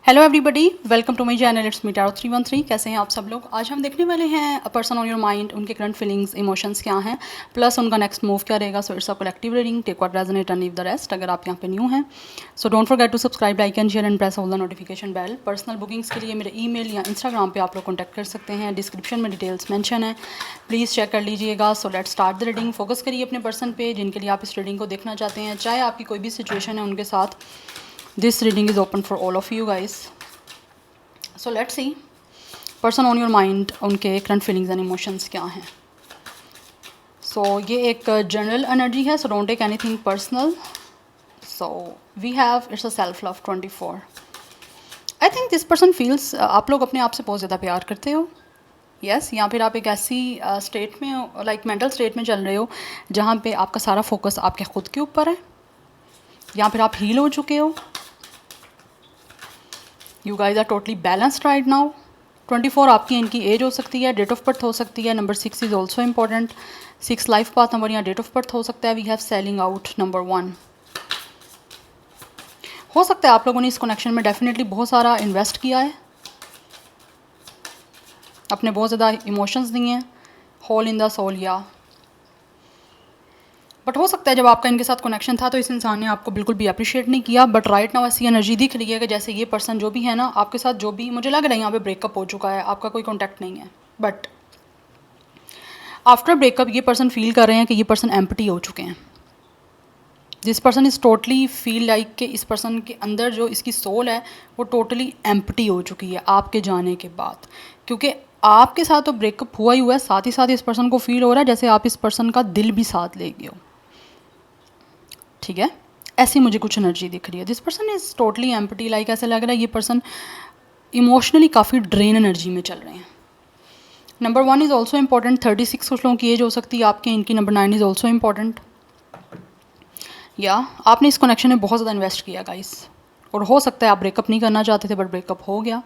Hello everybody, welcome to my channel. It's me Taro 313। कैसे हैं आप सब लोग? आज हम देखने वाले हैं a person on your mind, उनके करंट फीलिंग्स, इमोशंस क्या हैं, प्लस उनका नेक्स्ट मूव क्या रहेगा। So it's a collective reading, take what resonate and leave the rest. अगर आप यहाँ पे न्यू हैं so don't forget to subscribe, like and share and press all the notification bell. Personal bookings के लिए मेरे ईमेल या इंस्टाग्राम पे आप लोग कॉन्टैक्ट कर सकते हैं। डिस्क्रिप्शन में डिटेल्स मेंशन है, प्लीज़ चेक कर लीजिएगा। So let's start the reading. Focus करिए अपने पर्सन पे जिनके लिए आप इस रीडिंग को देखना चाहते हैं, चाहे आपकी कोई भी सिचुएशन है उनके साथ। This reading is open for all of you guys. So let's see person on your mind, उनके करंट फीलिंग्स एंड इमोशंस क्या हैं। सो ये एक जनरल एनर्जी है, so don't take anything personal. So we have it's a self love 24। I think this person feels, आप लोग अपने आप से बहुत ज़्यादा प्यार करते हो। यस, या फिर आप एक ऐसी स्टेट में हो, लाइक मेंटल स्टेट में चल रहे हो जहाँ पे आपका सारा फोकस आपके खुद के ऊपर है, या फिर आप हील हो चुके हो। You guys are totally balanced right now. 24 आपकी इनकी एज हो सकती है, डेट ऑफ बर्थ हो सकती है। Number 6 is also important. 6 life path number या डेट ऑफ बर्थ हो सकता है। We have selling out number 1। हो सकता है आप लोगों ने इस कनेक्शन में डेफिनेटली बहुत सारा इन्वेस्ट किया है, अपने बहुत ज़्यादा इमोशंस दिए हैं, होल इन द सोल या। बट हो सकता है जब आपका इनके साथ कनेक्शन था तो इस इंसान ने आपको बिल्कुल भी अप्रिशिएट नहीं किया। बट राइट नाउ ऐसी एनर्जी दिख रही है कि जैसे ये पर्सन जो भी है ना आपके साथ, जो भी मुझे लग रहा है यहाँ पे ब्रेकअप हो चुका है, आपका कोई कॉन्टैक्ट नहीं है। बट आफ्टर ब्रेकअप ये पर्सन फील कर रहे हैं कि ये पर्सन एम्प्टी हो चुके हैं। This person is totally feel like कि इस पर्सन के अंदर जो इसकी सोल है वो टोटली एम्प्टी हो चुकी है आपके जाने के बाद। क्योंकि आपके साथ तो ब्रेकअप हुआ ही हुआ है, साथ ही साथ इस पर्सन को फील हो रहा है जैसे आप इस पर्सन का दिल भी साथ ले गए हो। ठीक है, ऐसी मुझे कुछ एनर्जी दिख रही है। This person is totally empty, like ऐसा लग रहा है ये पर्सन इमोशनली काफ़ी ड्रेन एनर्जी में चल रहे हैं। Number 1 is also important. 36 कुछ लोगों की एज हो सकती है आपके, इनकी नंबर 9 इज़ ऑल्सो इम्पॉर्टेंट। या आपने इस कनेक्शन में बहुत ज़्यादा इन्वेस्ट किया गाइस, और हो सकता है आप ब्रेकअप नहीं करना चाहते थे बट ब्रेकअप हो गया।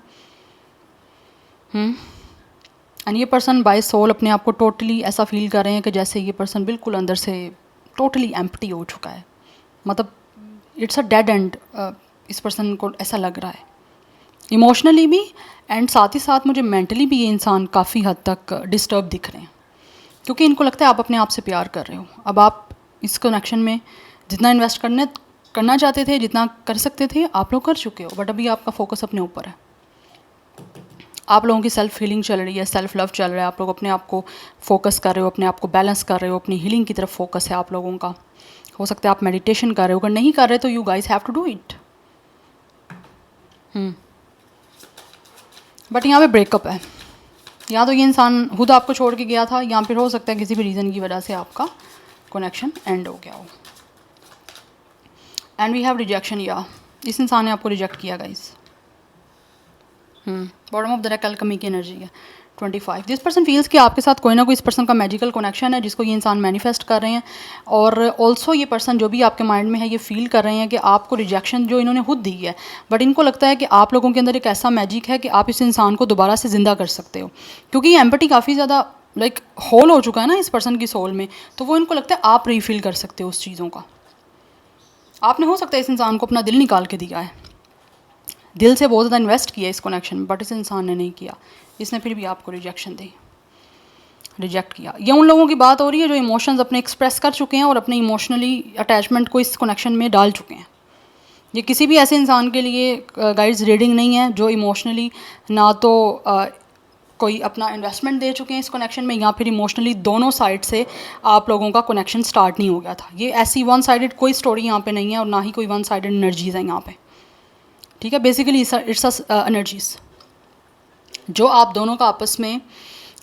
एंड ये पर्सन बाय सोल अपने आप को टोटली ऐसा फील कर रहे हैं कि जैसे ये पर्सन बिल्कुल अंदर से टोटली एम्प्टी हो चुका है। मतलब इट्स अ डेड एंड, इस पर्सन को ऐसा लग रहा है इमोशनली भी, एंड साथ ही साथ मुझे मेंटली भी ये इंसान काफ़ी हद तक डिस्टर्ब दिख रहे हैं। क्योंकि इनको लगता है आप अपने आप से प्यार कर रहे हो। अब आप इस कनेक्शन में जितना इन्वेस्ट करना चाहते थे, जितना कर सकते थे, आप लोग कर चुके हो। बट अभी आपका फोकस अपने ऊपर है। आप लोगों की सेल्फ हीलिंग चल रही है, सेल्फ लव चल रहा है। आप लोग अपने आप को फोकस कर रहे हो, अपने आप को बैलेंस कर रहे हो, अपनी हीलिंग की तरफ फोकस है आप लोगों का। हो सकता है आप मेडिटेशन कर रहे हो, अगर नहीं कर रहे तो you guys have to do it. But यहाँ पे ब्रेकअप है, या तो ये इंसान खुद आपको छोड़ के गया था, या फिर हो सकता है किसी भी रीज़न की वजह से आपका कनेक्शन एंड हो गया हो। एंड वी हैव रिजेक्शन, या इस इंसान ने आपको रिजेक्ट किया guys. Bottom of the deck Alchemy की एनर्जी है 25। दिस पर्सन फील्स कि आपके साथ कोई ना कोई इस पर्सन का मैजिकल कनेक्शन है जिसको ये इंसान मैनिफेस्ट कर रहे हैं। और ऑल्सो ये पर्सन जो भी आपके माइंड में है ये फील कर रहे हैं कि आपको रिजेक्शन जो इन्होंने खुद दी है, बट इनको लगता है कि आप लोगों के अंदर एक ऐसा मैजिक है कि आप इस इंसान को दोबारा से ज़िंदा कर सकते हो। क्योंकि ये एम्पैथी काफ़ी ज़्यादा लाइक होल हो चुका है ना इस पर्सन की सोल में, तो वो इनको लगता है आप रीफिल कर सकते हो उस चीज़ों का। आपने हो सकता है इस इंसान को अपना दिल निकाल के दिया है, दिल से बहुत ज़्यादा इन्वेस्ट किया इस कनेक्शन में, बट इस इंसान ने नहीं किया। इसने फिर भी आपको रिजेक्शन दी, रिजेक्ट किया। ये उन लोगों की बात हो रही है जो इमोशंस अपने एक्सप्रेस कर चुके हैं और अपने इमोशनली अटैचमेंट को इस कनेक्शन में डाल चुके हैं। ये किसी भी ऐसे इंसान के लिए गाइड्स रीडिंग नहीं है जो इमोशनली ना तो कोई अपना इन्वेस्टमेंट दे चुके हैं इस कनेक्शन में, या फिर इमोशनली दोनों साइड से आप लोगों का कनेक्शन स्टार्ट नहीं हो गया था। ये ऐसी वन साइडेड कोई स्टोरी यहाँ पे नहीं है, और ना ही कोई वन साइडेड एनर्जीज़ है यहाँ पे। ठीक है, बेसिकली इट्स एनर्जीज जो आप दोनों का आपस में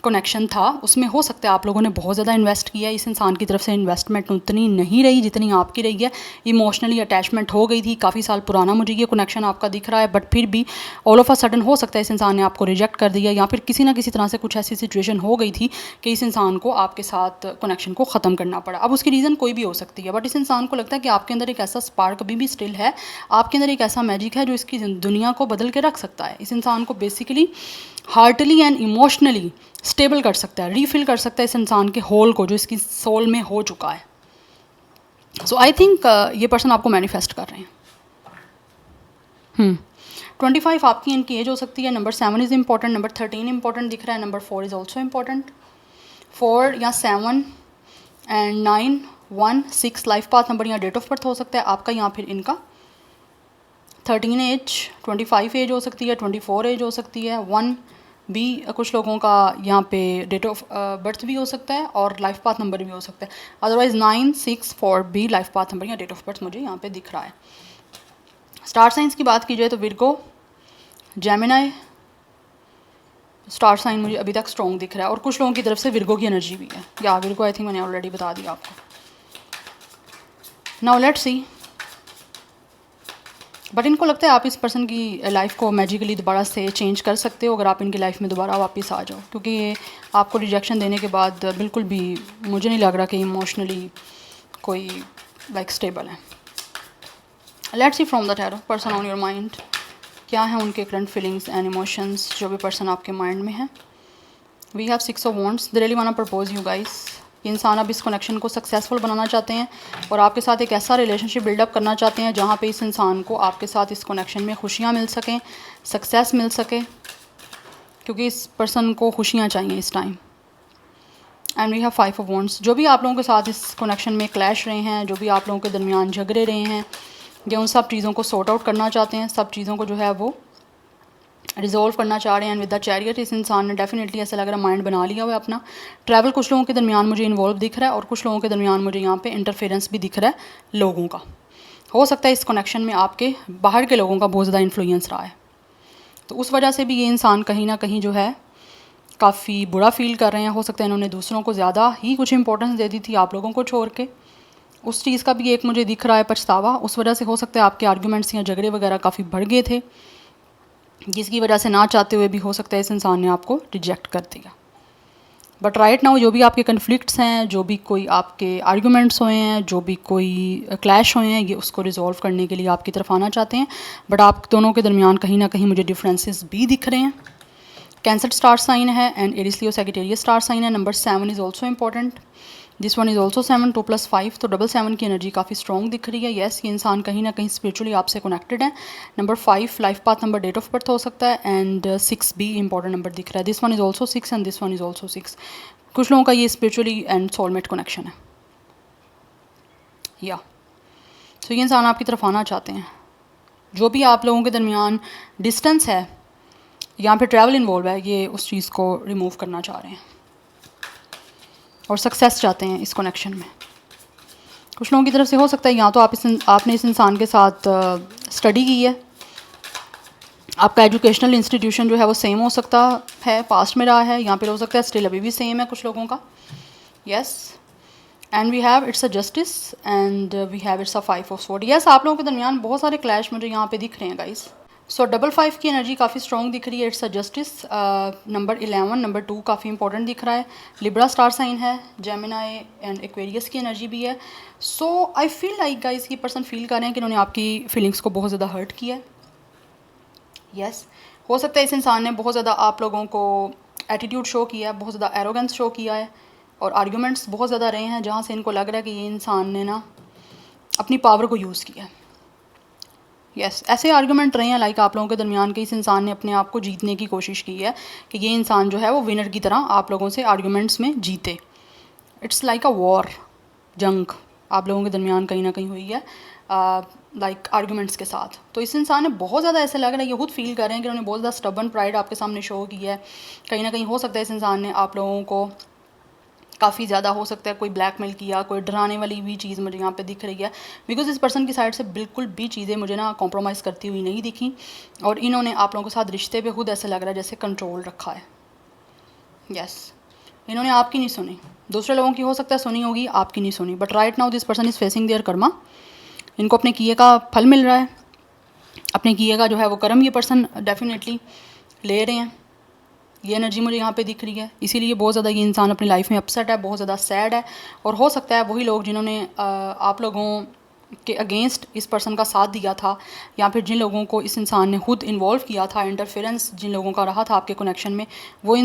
कनेक्शन था, उसमें हो सकता है आप लोगों ने बहुत ज़्यादा इन्वेस्ट किया है। इस इंसान की तरफ से इन्वेस्टमेंट उतनी नहीं रही जितनी आपकी रही है। इमोशनली अटैचमेंट हो गई थी, काफ़ी साल पुराना मुझे ये कनेक्शन आपका दिख रहा है, बट फिर भी ऑल ऑफ अ सडन हो सकता है इस इंसान ने आपको रिजेक्ट कर दिया, या फिर किसी ना किसी तरह से कुछ ऐसी सिचुएशन हो गई थी कि इस इंसान को आपके साथ कनेक्शन को ख़त्म करना पड़ा। अब उसकी रीज़न कोई भी हो सकती है, बट इस इंसान को लगता है कि आपके अंदर एक ऐसा स्पार्क अभी भी स्टिल है, आपके अंदर एक ऐसा मैजिक है जो इसकी दुनिया को बदल के रख सकता है। इस इंसान को basically heartly and emotionally stable कर सकता है, रीफिल कर सकता है इस इंसान के होल को जो इसकी सोल में हो चुका है। सो आई थिंक ये पर्सन आपको मैनिफेस्ट कर रहे हैं। 25 आपकी इनकी एज हो सकती है। Number 7 is important, number 13 important दिख रहा है, नंबर 4 इज़ ऑल्सो इंपॉर्टेंट। 4 या 7 एंड 9 1 6 लाइफ पाथ नंबर या डेट ऑफ बर्थ हो सकता है आपका, या फिर इनका 13 एज, 25 एज हो सकती है, 24 एज हो सकती है, 1 भी कुछ लोगों का यहाँ पे डेट ऑफ बर्थ भी हो सकता है और लाइफ पाथ नंबर भी हो सकता है। अदरवाइज़ 9 6 4 भी लाइफ पाथ नंबर या डेट ऑफ बर्थ मुझे यहाँ पे दिख रहा है। स्टार साइंस की बात की जाए तो विर्गो, जेमिनाई स्टार साइन मुझे अभी तक स्ट्रॉन्ग दिख रहा है, और कुछ लोगों की तरफ से विर्गो की एनर्जी भी है, या विर्गो आई थिंक मैंने ऑलरेडी बता दिया आपको। नाउ लेट्स सी, बट इनको लगता है आप इस पर्सन की लाइफ को मैजिकली दोबारा से चेंज कर सकते हो अगर आप इनकी लाइफ में दोबारा वापस आ जाओ, क्योंकि ये आपको रिजेक्शन देने के बाद बिल्कुल भी मुझे नहीं लग रहा कि इमोशनली कोई लाइक स्टेबल है। Let's see from the tarot, person on your mind, क्या है उनके करंट फीलिंग्स एंड इमोशंस जो भी पर्सन आपके माइंड में है। We have 6 of wands, they really want to propose you guys. इंसान अब इस कनेक्शन को सक्सेसफुल बनाना चाहते हैं और आपके साथ एक ऐसा रिलेशनशिप बिल्डअप करना चाहते हैं जहाँ पे इस इंसान को आपके साथ इस कनेक्शन में खुशियाँ मिल सकें, सक्सेस मिल सके, क्योंकि इस पर्सन को खुशियाँ चाहिए इस time. And we have 5 of wands, जो भी आप लोगों के साथ इस कनेक्शन में क्लैश रहे हैं, जो भी आप लोगों के दरमियान झगड़े रहे हैं, या उन सब चीज़ों को सॉर्ट आउट करना चाहते हैं, सब चीज़ों को जो है वो रिजॉल्व करना चाह रहे हैं। एंड विद द चैरियट, इस इंसान ने डेफिनेटली ऐसा लग रहा है माइंड बना लिया हुआ है अपना। ट्रैवल कुछ लोगों के दरमियान मुझे इन्वॉल्व दिख रहा है, और कुछ लोगों के दरमियान मुझे यहाँ पे इंटरफेरेंस भी दिख रहा है लोगों का। हो सकता है इस कनेक्शन में आपके बाहर के लोगों का बहुत ज़्यादा इन्फ्लुएंस रहा है, तो उस वजह से भी ये इंसान कहीं ना कहीं जो है काफ़ी बुरा फील कर रहे हैं। हो सकता है इन्होंने दूसरों को ज़्यादा ही कुछ इंपॉर्टेंस दे दी थी आप लोगों को छोड़ के, उस चीज़ का भी एक मुझे दिख रहा है पछतावा। उस वजह से हो सकता है आपके आर्ग्यूमेंट्स या झगड़े वगैरह काफ़ी बढ़ गए थे, जिसकी वजह से ना चाहते हुए भी हो सकता है इस इंसान ने आपको रिजेक्ट कर दिया। बट राइट नाउ जो भी आपके कन्फ्लिक्ट्स हैं, जो भी कोई आपके आर्ग्यूमेंट्स हुए हैं, जो भी कोई क्लैश हुए हैं, ये उसको रिजॉल्व करने के लिए आपकी तरफ आना चाहते हैं। बट आप दोनों के दरमियान कहीं ना कहीं मुझे डिफरेंसेस भी दिख रहे हैं। कैंसर स्टार साइन है and Aries Leo Sagittarius star sign है। Number 7 is also important, this one is also 7, 2 + 5, तो 7 की एनर्जी काफ़ी स्ट्रॉन्ग दिख रही है। येस, ये इंसान कहीं ना कहीं स्पिरिचुअली आपसे कनेक्टेड है। Number 5 life path number, date of birth हो सकता है, एंड 6 भी इंपॉर्टेंट नंबर दिख रहा है। This one is also 6 and this one is also 6। कुछ लोगों का ये स्पिरिचुअली एंड सोलमेट कनेक्शन है, या तो ये इंसान आपकी तरफ आना चाहते हैं। जो भी आप लोगों के दरमियान डिस्टेंस है, यहाँ पे ट्रैवल इन्वॉल्व है, ये उस चीज़ को रिमूव करना चाह रहे हैं और सक्सेस चाहते हैं इस कनेक्शन में। कुछ लोगों की तरफ से हो सकता है या तो आपने इस इंसान के साथ स्टडी की है, आपका एजुकेशनल इंस्टीट्यूशन जो है वो सेम हो सकता है, पास्ट में रहा है, यहाँ पे हो सकता है स्टिल अभी भी सेम है कुछ लोगों का। Yes, and we have it's a justice and we have it's a 5 of sword. Yes, आप लोगों के दरमियान बहुत सारे क्लैश मुझे यहाँ पे दिख रहे हैं गाइस। सो 5 की एनर्जी काफ़ी स्ट्रॉन्ग दिख रही है। It's a justice. Number 11, number 2 काफ़ी इंपॉर्टेंट दिख रहा है। लिब्रा स्टार साइन है, जेमिनाई एंड एक्वेरियस की एनर्जी भी है। सो आई फील लाइक गाइस, ये पर्सन फील कर रहे हैं कि इन्होंने आपकी फीलिंग्स को बहुत ज़्यादा हर्ट किया है। यस, हो सकता है इस इंसान ने बहुत ज़्यादा आप लोगों को एटीट्यूड शो किया है, बहुत ज़्यादा एरोगेंस शो किया है, और आर्ग्यूमेंट्स बहुत ज़्यादा रहे हैं जहाँ से इनको लग रहा है कि ये इंसान ने ना अपनी पावर को यूज़ किया है। यस, ऐसे आर्गूमेंट रहे हैं लाइक आप लोगों के दरमियान के इस इंसान ने अपने आप को जीतने की कोशिश की है कि ये इंसान जो है वो विनर की तरह आप लोगों से आर्गूमेंट्स में जीते। इट्स लाइक अ वॉर, जंग आप लोगों के दरमियान कहीं ना कहीं हुई है लाइक आर्गूमेंट्स के साथ। तो इस इंसान ने बहुत ज़्यादा ऐसा लग रहा है, ये खुद फील कर रहे हैं कि उन्होंने बहुत ज़्यादा स्टबर्न प्राइड आपके सामने शो किया है। कहीं ना कहीं हो सकता है इस इंसान ने आप लोगों को काफ़ी ज़्यादा हो सकता है कोई ब्लैकमेल किया, कोई डराने वाली भी चीज़ मुझे यहाँ पे दिख रही है, बिकॉज इस पर्सन की साइड से बिल्कुल भी चीज़ें मुझे ना कॉम्प्रोमाइज़ करती हुई नहीं दिखी, और इन्होंने आप लोगों के साथ रिश्ते पे खुद ऐसा लग रहा है जैसे कंट्रोल रखा है। यस, इन्होंने आपकी नहीं सुनी, दूसरे लोगों की हो सकता है सुनी होगी, आपकी नहीं सुनी। But right now this person is facing their karma. इनको अपने किए का फल मिल रहा है, अपने किए का जो है वो कर्म ये पर्सन डेफिनेटली ले रहे हैं। ये एनर्जी मुझे यहाँ पे दिख रही है, इसीलिए बहुत ज़्यादा ये इंसान अपनी लाइफ में अपसेट है, बहुत ज़्यादा सैड है। और हो सकता है वही लोग जिन्होंने आप लोगों के अगेंस्ट इस पर्सन का साथ दिया था, या फिर जिन लोगों को इस इंसान ने खुद इन्वॉल्व किया था, इंटरफेरेंस जिन लोगों का रहा था आपके कनेक्शन में, वो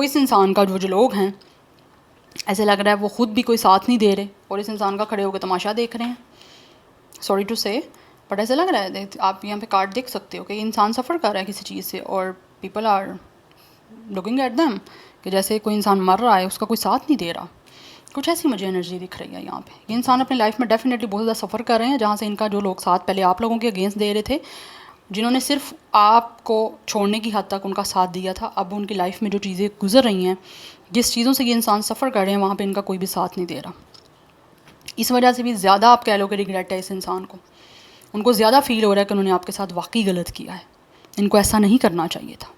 इस इंसान का जो लोग हैं, ऐसे लग रहा है वो खुद भी कोई साथ नहीं दे रहे और इस इंसान का खड़े होकर तमाशा देख रहे हैं। सॉरी टू से, बट ऐसा लग रहा है, आप यहाँ पे कार्ड देख सकते हो कि इंसान सफ़र कर रहा है किसी चीज़ से और people are looking at them कि जैसे कोई इंसान मर रहा है, उसका कोई साथ नहीं दे रहा। कुछ ऐसी मुझे एनर्जी दिख रही है यहाँ पे। ये इंसान अपनी लाइफ में डेफिनेटली बहुत ज़्यादा सफ़र कर रहे हैं, जहाँ से इनका जो लोग साथ पहले आप लोगों के अगेंस्ट दे रहे थे, जिन्होंने सिर्फ आपको छोड़ने की हद तक उनका साथ दिया था, अब उनकी लाइफ में जो चीज़ें गुजर रही हैं, जिस चीज़ों से ये इंसान सफ़र कर रहे हैं, वहाँ पे इनका कोई भी साथ नहीं दे रहा। इस वजह से भी ज़्यादा आप कह लो कि रिग्रेट है इस इंसान को। उनको ज़्यादा फील हो रहा है कि उन्होंने आपके साथ वाकई गलत किया है, इनको ऐसा नहीं करना चाहिए था।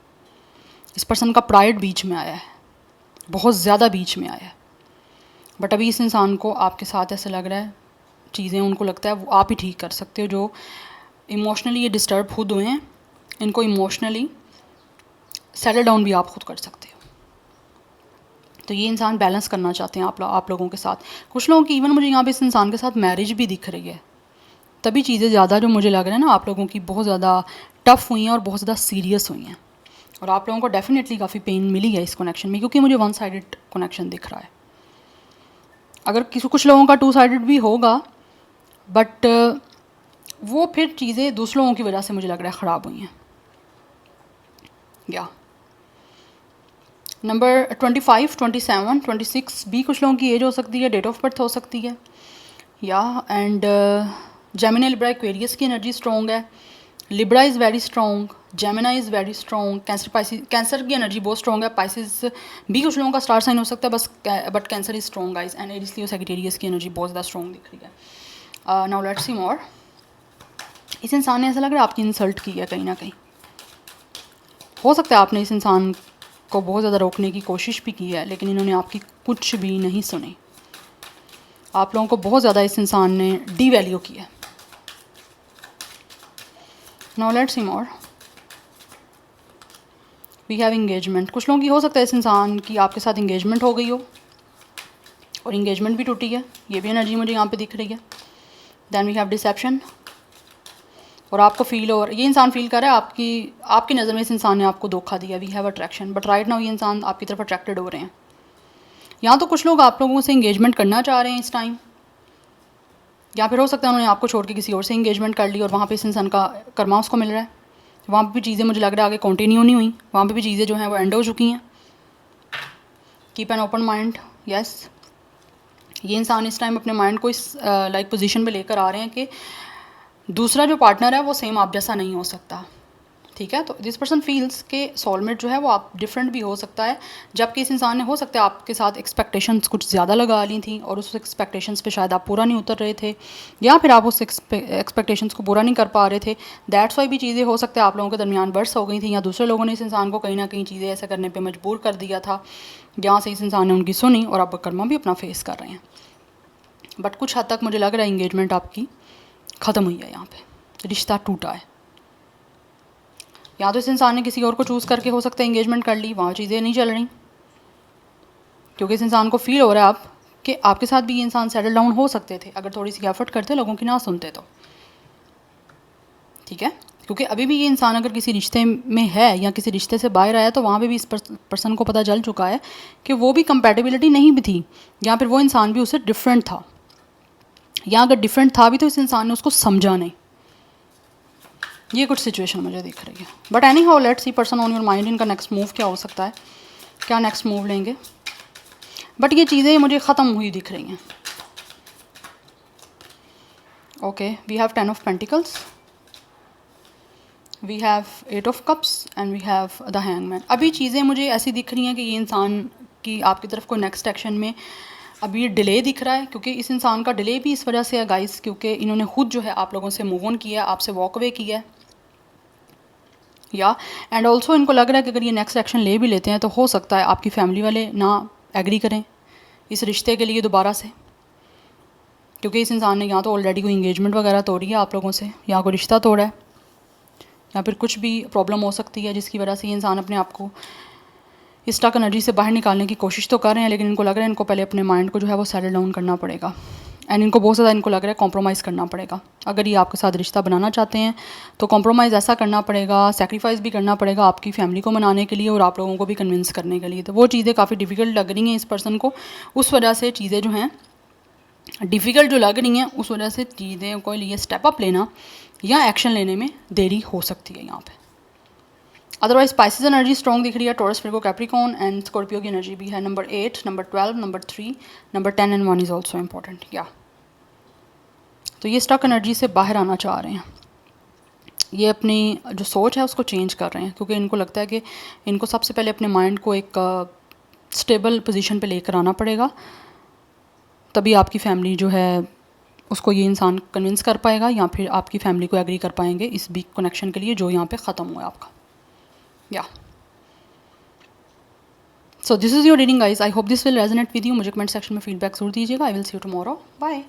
इस पर्सन का प्राइड बीच में आया है, बहुत ज़्यादा बीच में आया है। बट अभी इस इंसान को आपके साथ ऐसा लग रहा है, चीज़ें उनको लगता है वो आप ही ठीक कर सकते हो। जो इमोशनली ये डिस्टर्ब खुद हुए हैं, इनको इमोशनली सेटल डाउन भी आप खुद कर सकते हो। तो ये इंसान बैलेंस करना चाहते हैं आप लोगों के साथ। कुछ लोगों की इवन मुझे यहाँ पे इस इंसान के साथ मैरिज भी दिख रही है। तभी चीज़ें ज़्यादा जो मुझे लग रहा है ना, आप लोगों की बहुत ज़्यादा टफ़ हुई हैं और बहुत ज़्यादा सीरियस हुई हैं, और आप लोगों को डेफिनेटली काफ़ी पेन मिली है इस कनेक्शन में, क्योंकि मुझे वन साइडेड कनेक्शन दिख रहा है। अगर कुछ लोगों का टू साइडेड भी होगा, बट वो फिर चीज़ें दूसरे लोगों की वजह से मुझे लग रहा है ख़राब हुई हैं। या नंबर 25, 27, 26 भी कुछ लोगों की एज हो सकती है, डेट ऑफ बर्थ हो सकती है। या एंड जेमिनी, लिब्रा, एक्वेरियस की एनर्जी स्ट्रॉन्ग है। Libra is very strong, Gemini is very strong, cancer, Pisces, cancer की एनर्जी बहुत स्ट्रॉन्ग है। पाइसिस भी कुछ लोगों का स्टार साइन हो सकता है, बस but cancer is strong guys. And Aries, Leo, Sagittarius की एनर्जी बहुत ज़्यादा स्ट्रॉन्ग दिख रही है। नाउ लेट्स सी मोर। इस इंसान ने ऐसा लग रहा है आपकी इंसल्ट की है कहीं ना कहीं। हो सकता है आपने इस इंसान को बहुत ज़्यादा रोकने की कोशिश भी की है, लेकिन इन्होंने आपकी कुछ भी नहीं सुनी। आप लोगों को बहुत ज़्यादा इस इंसान ने डीवैल्यू किया है। Now let's see more. We have engagement. कुछ लोगों की हो सकता है इस इंसान की आपके साथ इंगेजमेंट हो गई हो और इंगेजमेंट भी टूटी है, ये भी एनर्जी मुझे यहाँ पे दिख रही है। देन वी हैव डिसेप्शन, और आपको फील हो, ये इंसान फील कर रहा है आपकी नज़र में इस इंसान ने आपको धोखा दिया। We have attraction, but right now ये इंसान आपकी तरफ अट्रैक्टेड हो रहे हैं। यहाँ तो कुछ लोग आप लोगों से इंगेजमेंट करना चाह रहे हैं इस टाइम, या फिर हो सकता है उन्होंने आपको छोड़ के किसी और से इंगेजमेंट कर ली और वहाँ पे इस इंसान का कर्मा उसको मिल रहा है। वहाँ पे भी चीज़ें मुझे लग रहा है आगे कंटिन्यू नहीं हुई, वहाँ पे भी चीज़ें जो हैं वो एंड हो चुकी हैं। Keep an open mind. Yes, ये इंसान इस टाइम अपने माइंड को इस लाइक पोजीशन पे लेकर आ रहे हैं कि दूसरा जो पार्टनर है वो सेम आप जैसा नहीं हो सकता। ठीक है, तो दिस पर्सन फील्स के सोलमेट जो है वो आप डिफरेंट भी हो सकता है, जबकि इस इंसान ने हो सकता है आपके साथ एक्सपेक्टेशंस कुछ ज़्यादा लगा ली थी और उस एक्सपेक्टेशंस पे शायद आप पूरा नहीं उतर रहे थे, या फिर आप उस एक्सपेक्टेशंस को पूरा नहीं कर पा रहे थे। दैट्स वाई भी चीज़ें हो सकता है आप लोगों के दरमियान बर्स हो गई थी, या दूसरे लोगों ने इस इंसान को कहीं ना कहीं चीज़ें ऐसा करने पर मजबूर कर दिया था, जहाँ से इस इंसान ने उनकी सुनी और अब कर्मा भी अपना फेस कर रहे हैं। बट कुछ हद तक मुझे लग रहा है इंगेजमेंट आपकी ख़त्म हुई है, यहाँ पे रिश्ता टूटा है। या तो इस इंसान ने किसी और को चूज़ करके हो सकता है इंगेजमेंट कर ली, वहाँ चीज़ें नहीं चल रही, क्योंकि इस इंसान को फील हो रहा है कि आपके साथ भी ये इंसान सेटल डाउन हो सकते थे अगर थोड़ी सी एफर्ट करते, लोगों की ना सुनते तो। ठीक है, क्योंकि अभी भी ये इंसान अगर किसी रिश्ते में है या किसी रिश्ते से बाहर आया तो वहाँ पे भी इस पर्सन को पता चल चुका है कि वो भी कंपैटिबिलिटी नहीं भी थी, या फिर वो इंसान भी उससे डिफरेंट था, या अगर डिफरेंट था भी तो इस इंसान ने उसको समझा नहीं। ये कुछ सिचुएशन मुझे दिख रही है। But any how let's see person on your mind, इनका नेक्स्ट मूव क्या हो सकता है, क्या नेक्स्ट मूव लेंगे। बट ये चीज़ें मुझे ख़त्म हुई दिख रही हैं। Okay, we have 10 of pentacles, we have 8 of cups and we have the hangman. अभी चीज़ें मुझे ऐसी दिख रही हैं कि ये इंसान की आपकी तरफ को नेक्स्ट एक्शन में अभी डिले दिख रहा है, क्योंकि इस इंसान का डिले भी इस वजह से है गाइस, क्योंकि इन्होंने खुद जो है आप लोगों से मूव ऑन किया है, आपसे वॉक अवे किया है। या एंड ऑल्सो इनको लग रहा है कि अगर ये नेक्स्ट एक्शन ले भी लेते हैं तो हो सकता है आपकी फैमिली वाले ना एग्री करें इस रिश्ते के लिए दोबारा से, क्योंकि इस इंसान ने या तो ऑलरेडी कोई इंगेजमेंट वगैरह तोड़ी है आप लोगों से, या कोई रिश्ता तोड़ा है, या फिर कुछ भी प्रॉब्लम हो सकती है जिसकी वजह से ये इंसान अपने आप को इस स्टक एनर्जी से बाहर निकालने की कोशिश तो कर रहे हैं, लेकिन इनको लग रहा है इनको पहले अपने माइंड को जो है वो सेटल डाउन करना पड़ेगा। एंड इनको बहुत ज़्यादा इनको लग रहा है कॉम्प्रोमाइज़ करना पड़ेगा। अगर ये आपके साथ रिश्ता बनाना चाहते हैं तो कॉम्प्रोमाइज़ ऐसा करना पड़ेगा, सेक्रीफाइस भी करना पड़ेगा आपकी फैमिली को मनाने के लिए और आप लोगों को भी कन्विंस करने के लिए। तो वो चीज़ें काफ़ी डिफ़िकल्ट लग रही हैं इस पर्सन को, उस वजह से चीज़ें जो हैं डिफ़िकल्ट जो लग रही हैं, उस वजह से चीज़ें को लिए स्टेप अप लेना या एक्शन लेने में देरी हो सकती है यहाँ पे। अदरवाइज स्पाइसेस एनर्जी स्ट्रॉन्ग दिख रही है, taurus, Virgo, Capricorn and Scorpio की एनर्जी भी है। Number 8, number 12, number 3, number 10 and 1 is also important. या तो ये स्टक एनर्जी से बाहर आना चाह रहे हैं, ये अपनी जो सोच है उसको चेंज कर रहे हैं, क्योंकि इनको लगता है कि इनको सबसे पहले अपने माइंड को एक स्टेबल पोजीशन पे लेकर आना पड़ेगा, तभी आपकी फैमिली जो है उसको ये इंसान कन्विंस कर पाएगा, या फिर आपकी फैमिली को एग्री कर पाएंगे इस वीक कनेक्शन के लिए जो यहाँ पे ख़त्म हुआ है आपका। या so this is your reading guys, I hope this will resonate with you. मुझे कमेंट सेक्शन में फीडबैक जरूर दीजिएगा। I will see you tomorrow, bye.